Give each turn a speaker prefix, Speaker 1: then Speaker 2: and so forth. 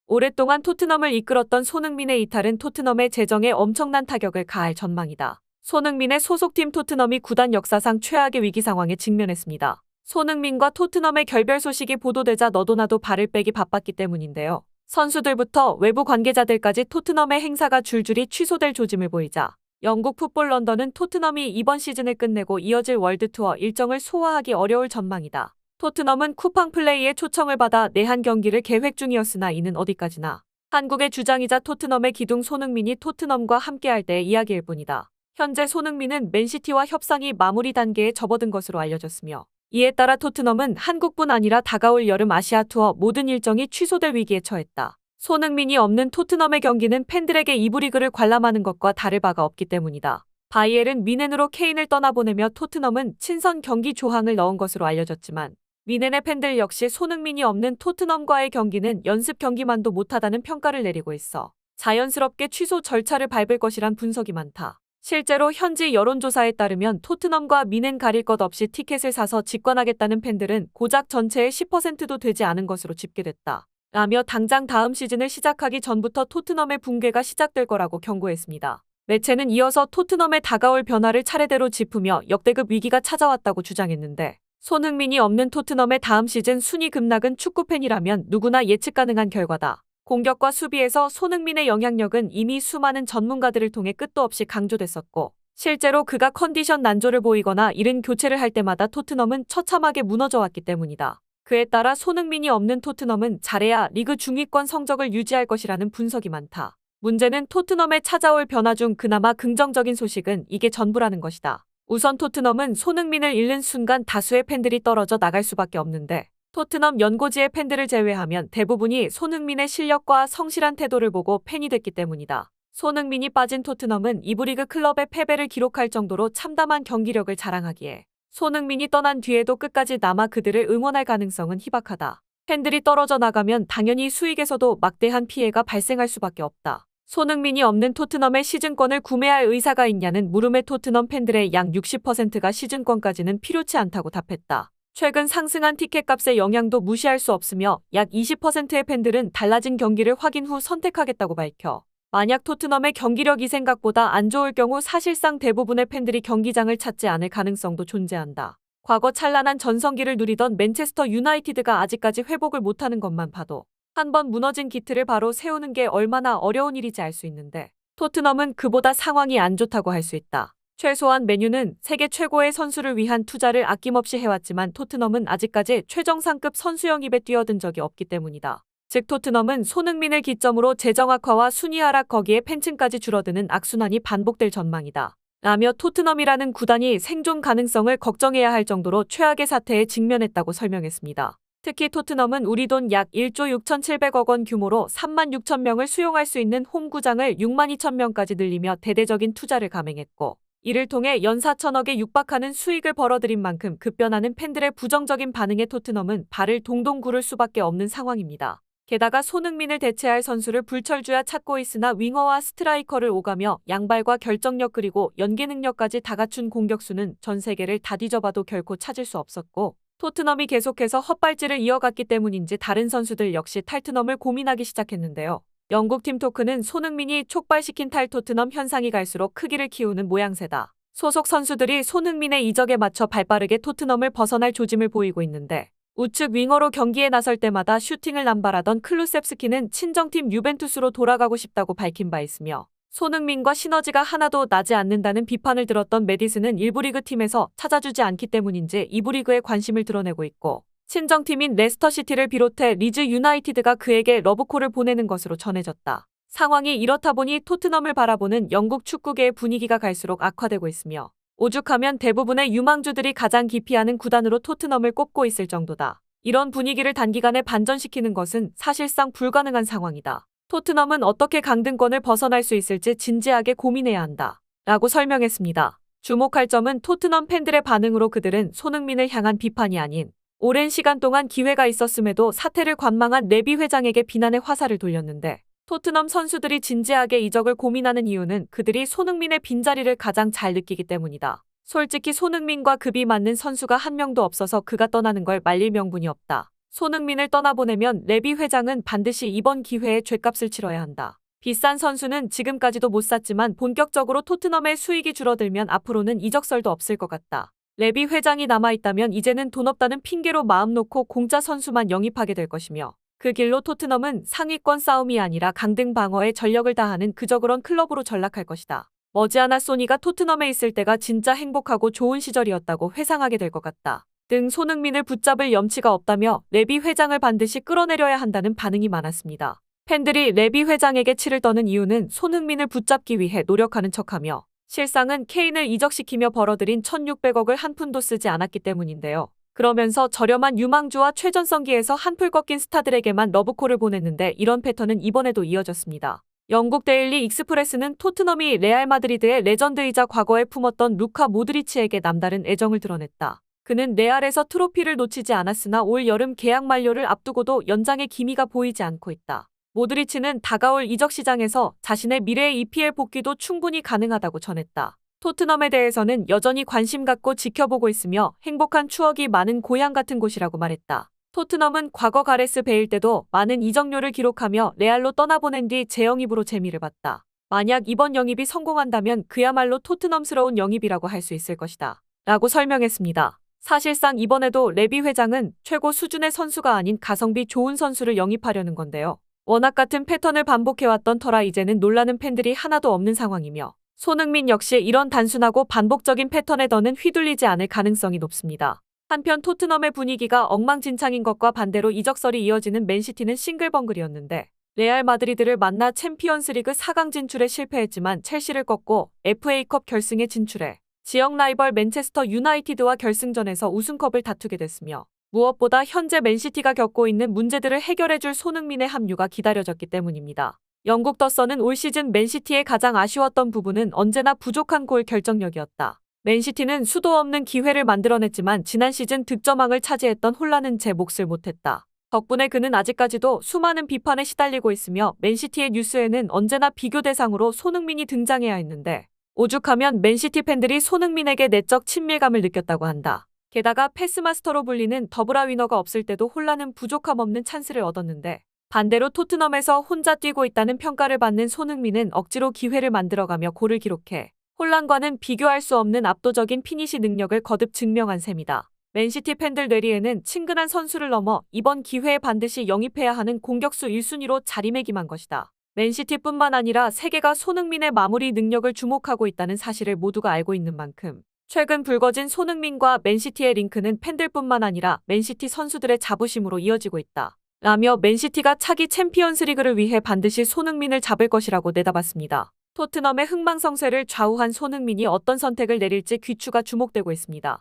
Speaker 1: 오랫동안 토트넘을 이끌었던 손흥민의 이탈은 토트넘의 재정에 엄청난 타격을 가할 전망이다. 손흥민의 소속팀 토트넘이 구단 역사상 최악의 위기 상황에 직면했습니다. 손흥민과 토트넘의 결별 소식이 보도되자 너도 나도 발을 빼기 바빴기 때문인데요. 선수들부터 외부 관계자들까지 토트넘의 행사가 줄줄이 취소될 조짐을 보이자 영국 풋볼 런던은 토트넘이 이번 시즌을 끝내고 이어질 월드 투어 일정을 소화하기 어려울 전망이다. 토트넘은 쿠팡 플레이의 초청을 받아 내한 경기를 계획 중이었으나 이는 어디까지나 한국의 주장이자 토트넘의 기둥 손흥민이 토트넘과 함께할 때의 이야기일 뿐이다. 현재 손흥민은 맨시티와 협상이 마무리 단계에 접어든 것으로 알려졌으며 이에 따라 토트넘은 한국뿐 아니라 다가올 여름 아시아 투어 모든 일정이 취소될 위기에 처했다. 손흥민이 없는 토트넘의 경기는 팬들에게 이부 리그를 관람하는 것과 다를 바가 없기 때문이다. 바이엘은 미넨으로 케인을 떠나보내며 토트넘은 친선 경기 조항을 넣은 것으로 알려졌지만 미넨의 팬들 역시 손흥민이 없는 토트넘과의 경기는 연습 경기만도 못하다는 평가를 내리고 있어 자연스럽게 취소 절차를 밟을 것이란 분석이 많다. 실제로 현지 여론조사에 따르면 토트넘과 미넨 가릴 것 없이 티켓을 사서 직관하겠다는 팬들은 고작 전체의 10%도 되지 않은 것으로 집계됐다. 라며 당장 다음 시즌을 시작하기 전부터 토트넘의 붕괴가 시작될 거라고 경고했습니다. 매체는 이어서 토트넘의 다가올 변화를 차례대로 짚으며 역대급 위기가 찾아왔다고 주장했는데 손흥민이 없는 토트넘의 다음 시즌 순위 급락은 축구팬이라면 누구나 예측 가능한 결과다. 공격과 수비에서 손흥민의 영향력은 이미 수많은 전문가들을 통해 끝도 없이 강조됐었고 실제로 그가 컨디션 난조를 보이거나 이른 교체를 할 때마다 토트넘은 처참하게 무너져 왔기 때문이다. 그에 따라 손흥민이 없는 토트넘은 잘해야 리그 중위권 성적을 유지할 것이라는 분석이 많다. 문제는 토트넘에 찾아올 변화 중 그나마 긍정적인 소식은 이게 전부라는 것이다. 우선 토트넘은 손흥민을 잃는 순간 다수의 팬들이 떨어져 나갈 수밖에 없는데 토트넘 연고지의 팬들을 제외하면 대부분이 손흥민의 실력과 성실한 태도를 보고 팬이 됐기 때문이다. 손흥민이 빠진 토트넘은 이부 리그 클럽의 패배를 기록할 정도로 참담한 경기력을 자랑하기에 손흥민이 떠난 뒤에도 끝까지 남아 그들을 응원할 가능성은 희박하다. 팬들이 떨어져 나가면 당연히 수익에서도 막대한 피해가 발생할 수밖에 없다. 손흥민이 없는 토트넘의 시즌권을 구매할 의사가 있냐는 물음에 토트넘 팬들의 약 60%가 시즌권까지는 필요치 않다고 답했다. 최근 상승한 티켓값의 영향도 무시할 수 없으며 약 20%의 팬들은 달라진 경기를 확인 후 선택하겠다고 밝혀 만약 토트넘의 경기력이 생각보다 안 좋을 경우 사실상 대부분의 팬들이 경기장을 찾지 않을 가능성도 존재한다. 과거 찬란한 전성기를 누리던 맨체스터 유나이티드가 아직까지 회복을 못하는 것만 봐도 한번 무너진 기틀을 바로 세우는 게 얼마나 어려운 일인지 알 수 있는데 토트넘은 그보다 상황이 안 좋다고 할 수 있다. 최소한 맨유는 세계 최고의 선수를 위한 투자를 아낌없이 해왔지만 토트넘은 아직까지 최정상급 선수 영입에 뛰어든 적이 없기 때문이다. 즉 토트넘은 손흥민을 기점으로 재정 악화와 순위 하락 거기에 팬층까지 줄어드는 악순환이 반복될 전망이다. 라며 토트넘이라는 구단이 생존 가능성을 걱정해야 할 정도로 최악의 사태에 직면했다고 설명했습니다. 특히 토트넘은 우리 돈 약 1조 6,700억 원 규모로 3만 6천 명을 수용할 수 있는 홈구장을 6만 2천 명까지 늘리며 대대적인 투자를 감행했고 이를 통해 연 4천억에 육박하는 수익을 벌어들인 만큼 급변하는 팬들의 부정적인 반응에 토트넘은 발을 동동 구를 수밖에 없는 상황입니다. 게다가 손흥민을 대체할 선수를 불철주야 찾고 있으나 윙어와 스트라이커를 오가며 양발과 결정력 그리고 연계 능력까지 다 갖춘 공격수는 전 세계를 다 뒤져봐도 결코 찾을 수 없었고 토트넘이 계속해서 헛발질을 이어갔기 때문인지 다른 선수들 역시 탈트넘을 고민하기 시작했는데요. 영국 팀 토크는 손흥민이 촉발시킨 탈토트넘 현상이 갈수록 크기를 키우는 모양새다. 소속 선수들이 손흥민의 이적에 맞춰 발빠르게 토트넘을 벗어날 조짐을 보이고 있는데 우측 윙어로 경기에 나설 때마다 슈팅을 남발하던 클루셉스키는 친정팀 유벤투스로 돌아가고 싶다고 밝힌 바 있으며 손흥민과 시너지가 하나도 나지 않는다는 비판을 들었던 메디슨은 일부 리그 팀에서 찾아주지 않기 때문인지 이부 리그에 관심을 드러내고 있고 친정팀인 레스터시티를 비롯해 리즈 유나이티드가 그에게 러브콜을 보내는 것으로 전해졌다. 상황이 이렇다 보니 토트넘을 바라보는 영국 축구계의 분위기가 갈수록 악화되고 있으며 오죽하면 대부분의 유망주들이 가장 기피하는 구단으로 토트넘을 꼽고 있을 정도다. 이런 분위기를 단기간에 반전시키는 것은 사실상 불가능한 상황이다. 토트넘은 어떻게 강등권을 벗어날 수 있을지 진지하게 고민해야 한다. 라고 설명했습니다. 주목할 점은 토트넘 팬들의 반응으로 그들은 손흥민을 향한 비판이 아닌 오랜 시간 동안 기회가 있었음에도 사태를 관망한 레비 회장에게 비난의 화살을 돌렸는데 토트넘 선수들이 진지하게 이적을 고민하는 이유는 그들이 손흥민의 빈자리를 가장 잘 느끼기 때문이다. 솔직히 손흥민과 급이 맞는 선수가 한 명도 없어서 그가 떠나는 걸 말릴 명분이 없다. 손흥민을 떠나보내면 레비 회장은 반드시 이번 기회에 죗값을 치러야 한다. 비싼 선수는 지금까지도 못 샀지만 본격적으로 토트넘의 수익이 줄어들면 앞으로는 이적설도 없을 것 같다. 레비 회장이 남아있다면 이제는 돈 없다는 핑계로 마음 놓고 공짜 선수만 영입하게 될 것이며 그 길로 토트넘은 상위권 싸움이 아니라 강등 방어에 전력을 다하는 그저 그런 클럽으로 전락할 것이다. 머지않아 소니가 토트넘에 있을 때가 진짜 행복하고 좋은 시절이었다고 회상하게 될 것 같다. 등 손흥민을 붙잡을 염치가 없다며 레비 회장을 반드시 끌어내려야 한다는 반응이 많았습니다. 팬들이 레비 회장에게 치를 떠는 이유는 손흥민을 붙잡기 위해 노력하는 척하며 실상은 케인을 이적시키며 벌어들인 1,600억을 한 푼도 쓰지 않았기 때문인데요. 그러면서 저렴한 유망주와 최전성기에서 한풀 꺾인 스타들에게만 러브콜을 보냈는데 이런 패턴은 이번에도 이어졌습니다. 영국 데일리 익스프레스는 토트넘이 레알 마드리드의 레전드이자 과거에 품었던 루카 모드리치에게 남다른 애정을 드러냈다. 그는 레알에서 트로피를 놓치지 않았으나 올 여름 계약 만료를 앞두고도 연장의 기미가 보이지 않고 있다. 모드리치는 다가올 이적 시장에서 자신의 미래의 EPL 복귀도 충분히 가능하다고 전했다. 토트넘에 대해서는 여전히 관심 갖고 지켜보고 있으며 행복한 추억이 많은 고향 같은 곳이라고 말했다. 토트넘은 과거 가레스 베일 때도 많은 이적료를 기록하며 레알로 떠나보낸 뒤 재영입으로 재미를 봤다. 만약 이번 영입이 성공한다면 그야말로 토트넘스러운 영입이라고 할 수 있을 것이다. 라고 설명했습니다. 사실상 이번에도 레비 회장은 최고 수준의 선수가 아닌 가성비 좋은 선수를 영입하려는 건데요. 워낙 같은 패턴을 반복해왔던 터라 이제는 놀라는 팬들이 하나도 없는 상황이며 손흥민 역시 이런 단순하고 반복적인 패턴에 더는 휘둘리지 않을 가능성이 높습니다. 한편 토트넘의 분위기가 엉망진창인 것과 반대로 이적설이 이어지는 맨시티는 싱글벙글이었는데 레알 마드리드를 만나 챔피언스리그 4강 진출에 실패했지만 첼시를 꺾고 FA컵 결승에 진출해 지역 라이벌 맨체스터 유나이티드와 결승전에서 우승컵을 다투게 됐으며 무엇보다 현재 맨시티가 겪고 있는 문제들을 해결해줄 손흥민의 합류가 기다려졌기 때문입니다. 영국 더 선은 올 시즌 맨시티의 가장 아쉬웠던 부분은 언제나 부족한 골 결정력이었다. 맨시티는 수도 없는 기회를 만들어냈지만 지난 시즌 득점왕을 차지했던 홀란은 제 몫을 못했다. 덕분에 그는 아직까지도 수많은 비판에 시달리고 있으며 맨시티의 뉴스에는 언제나 비교 대상으로 손흥민이 등장해야 했는데 오죽하면 맨시티 팬들이 손흥민에게 내적 친밀감을 느꼈다고 한다. 게다가 패스마스터로 불리는 더브라 위너가 없을 때도 홀란은 부족함 없는 찬스를 얻었는데 반대로 토트넘에서 혼자 뛰고 있다는 평가를 받는 손흥민은 억지로 기회를 만들어가며 골을 기록해 홀란과는 비교할 수 없는 압도적인 피니시 능력을 거듭 증명한 셈이다. 맨시티 팬들 뇌리에는 친근한 선수를 넘어 이번 기회에 반드시 영입해야 하는 공격수 1순위로 자리매김한 것이다. 맨시티뿐만 아니라 세계가 손흥민의 마무리 능력을 주목하고 있다는 사실을 모두가 알고 있는 만큼 최근 불거진 손흥민과 맨시티의 링크는 팬들뿐만 아니라 맨시티 선수들의 자부심으로 이어지고 있다. 라며 맨시티가 차기 챔피언스리그를 위해 반드시 손흥민을 잡을 것이라고 내다봤습니다. 토트넘의 흥망성쇠를 좌우한 손흥민이 어떤 선택을 내릴지 귀추가 주목되고 있습니다.